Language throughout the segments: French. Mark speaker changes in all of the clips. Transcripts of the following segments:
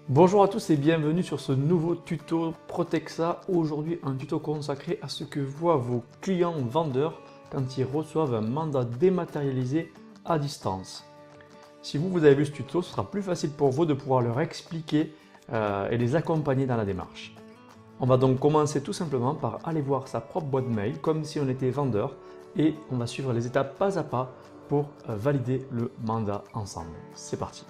Speaker 1: Bonjour à tous et bienvenue sur ce nouveau tuto Protexa. Aujourd'hui, un tuto consacré à ce que voient vos clients vendeurs quand ils reçoivent un mandat dématérialisé à distance. Si vous avez vu ce tuto, ce sera plus facile pour vous de pouvoir leur expliquer et les accompagner dans la démarche. On va donc commencer tout simplement par aller voir sa propre boîte mail comme si on était vendeur et on va suivre les étapes pas à pas pour valider le mandat ensemble. C'est parti.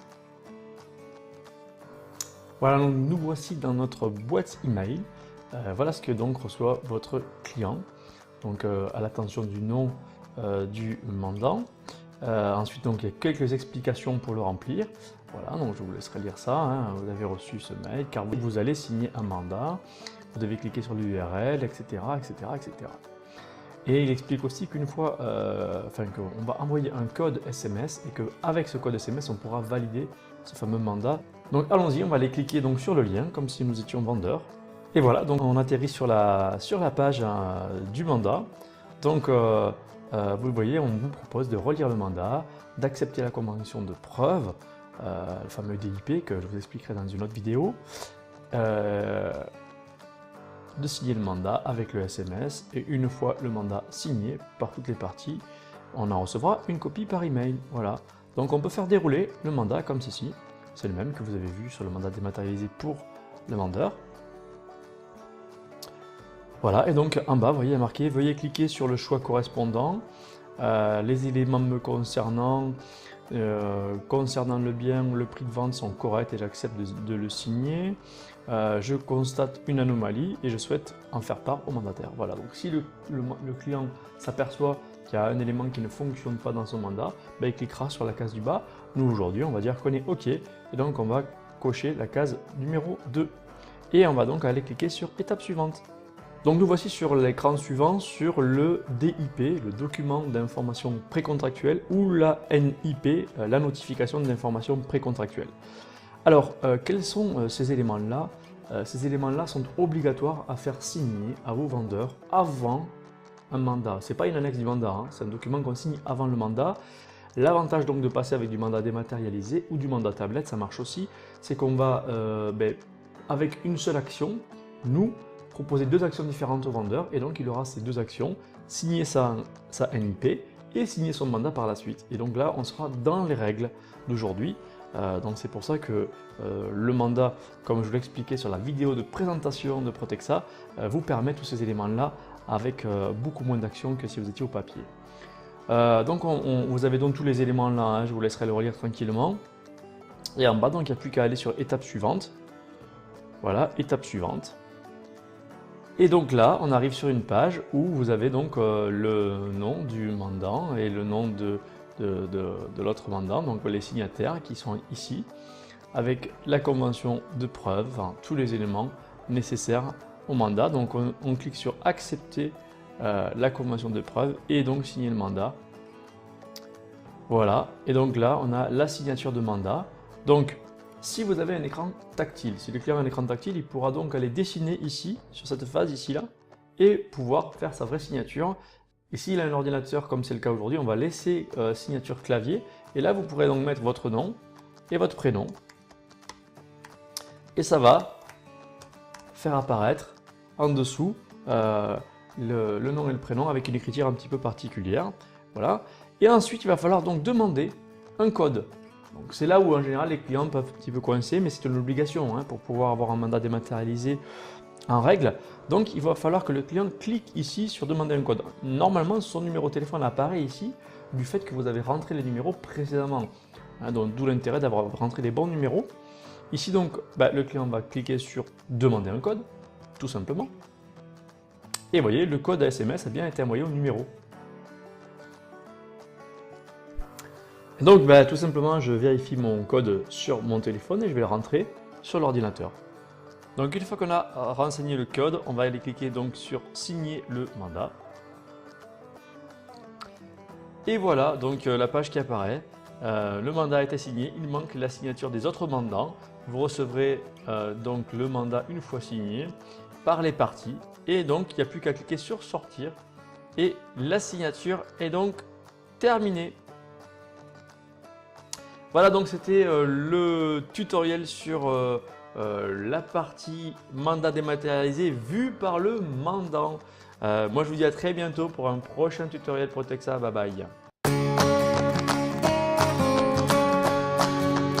Speaker 1: Voilà, donc nous voici dans notre boîte email. Voilà ce que donc reçoit votre client. Donc à l'attention du nom du mandant. Ensuite, donc il y a quelques explications pour le remplir. Voilà, donc je vous laisserai lire ça, hein. Vous avez reçu ce mail car vous allez signer un mandat. Vous devez cliquer sur l'URL, etc., etc., etc. Et il explique aussi qu'une fois, qu'on va envoyer un code SMS et qu'avec ce code SMS, on pourra valider ce fameux mandat. Donc allons-y, on va aller cliquer donc sur le lien comme si nous étions vendeurs. Et voilà, donc on atterrit sur la page du mandat. Donc vous le voyez, on vous propose de relire le mandat, d'accepter la convention de preuve, le fameux DIP que je vous expliquerai dans une autre vidéo. De signer le mandat avec le SMS et une fois le mandat signé par toutes les parties, on en recevra une copie par email. Voilà. Donc on peut faire dérouler le mandat comme ceci. C'est le même que vous avez vu sur le mandat dématérialisé pour le vendeur. Voilà, et donc en bas, vous voyez, il y a marqué « Veuillez cliquer sur le choix correspondant. Les éléments me concernant, concernant le bien, le prix de vente sont corrects et j'accepte de le signer. Je constate une anomalie et je souhaite en faire part au mandataire. » Voilà, donc si le client s'aperçoit qu'il y a un élément qui ne fonctionne pas dans son mandat, ben, il cliquera sur la case du bas. Nous aujourd'hui, on va dire qu'on est OK et donc on va cocher la case numéro 2. Et on va donc aller cliquer sur étape suivante. Donc nous voici sur l'écran suivant sur le DIP, le document d'information précontractuelle ou la NIP, la notification d'information précontractuelle. Alors, quels sont ces éléments-là? Ces éléments-là sont obligatoires à faire signer à vos vendeurs avant un mandat. Ce n'est pas une annexe du mandat, hein, c'est un document qu'on signe avant le mandat. L'avantage donc de passer avec du mandat dématérialisé ou du mandat tablette, ça marche aussi, c'est qu'on va, avec une seule action, nous, proposer deux actions différentes au vendeur et donc il aura ces deux actions, signer sa NIP et signer son mandat par la suite. Et donc là, on sera dans les règles d'aujourd'hui. Donc c'est pour ça que le mandat, comme je vous l'expliquais sur la vidéo de présentation de Protexa, vous permet tous ces éléments-là avec beaucoup moins d'actions que si vous étiez au papier. Donc vous avez donc tous les éléments là, hein, je vous laisserai le relire tranquillement. Et en bas, donc il n'y a plus qu'à aller sur étape suivante. Voilà, étape suivante. Et donc là, on arrive sur une page où vous avez donc le nom du mandant et le nom de l'autre mandant, donc les signataires qui sont ici, avec la convention de preuve, enfin, tous les éléments nécessaires au mandat. Donc on clique sur accepter la convention de preuve et donc signer le mandat. Voilà, et donc là on a la signature de mandat. Donc si vous avez un écran tactile, si le client a un écran tactile, il pourra donc aller dessiner ici, sur cette phase ici là, et pouvoir faire sa vraie signature. Et s'il a un ordinateur comme c'est le cas aujourd'hui, on va laisser signature clavier, et là vous pourrez donc mettre votre nom et votre prénom. Et ça va faire apparaître en dessous le nom et le prénom avec une écriture un petit peu particulière. Voilà. Et ensuite, il va falloir donc demander un code. Donc c'est là où en général les clients peuvent un petit peu coincer, mais c'est une obligation hein, pour pouvoir avoir un mandat dématérialisé en règle. Donc il va falloir que le client clique ici sur demander un code. Normalement, son numéro de téléphone apparaît ici du fait que vous avez rentré les numéros précédemment. Hein, donc d'où l'intérêt d'avoir rentré les bons numéros. Ici donc, le client va cliquer sur demander un code, tout simplement. Et vous voyez, le code SMS a bien été envoyé au numéro. Et donc tout simplement, je vérifie mon code sur mon téléphone et je vais le rentrer sur l'ordinateur. Donc une fois qu'on a renseigné le code, on va aller cliquer donc sur signer le mandat. Et voilà donc la page qui apparaît. Le mandat a été signé, il manque la signature des autres mandants. Vous recevrez donc le mandat une fois signé par les parties et donc il n'y a plus qu'à cliquer sur sortir et la signature est donc terminée. Voilà, donc c'était le tutoriel sur la partie mandat dématérialisé vue par le mandant. Moi je vous dis à très bientôt pour un prochain tutoriel Protexa. Bye bye.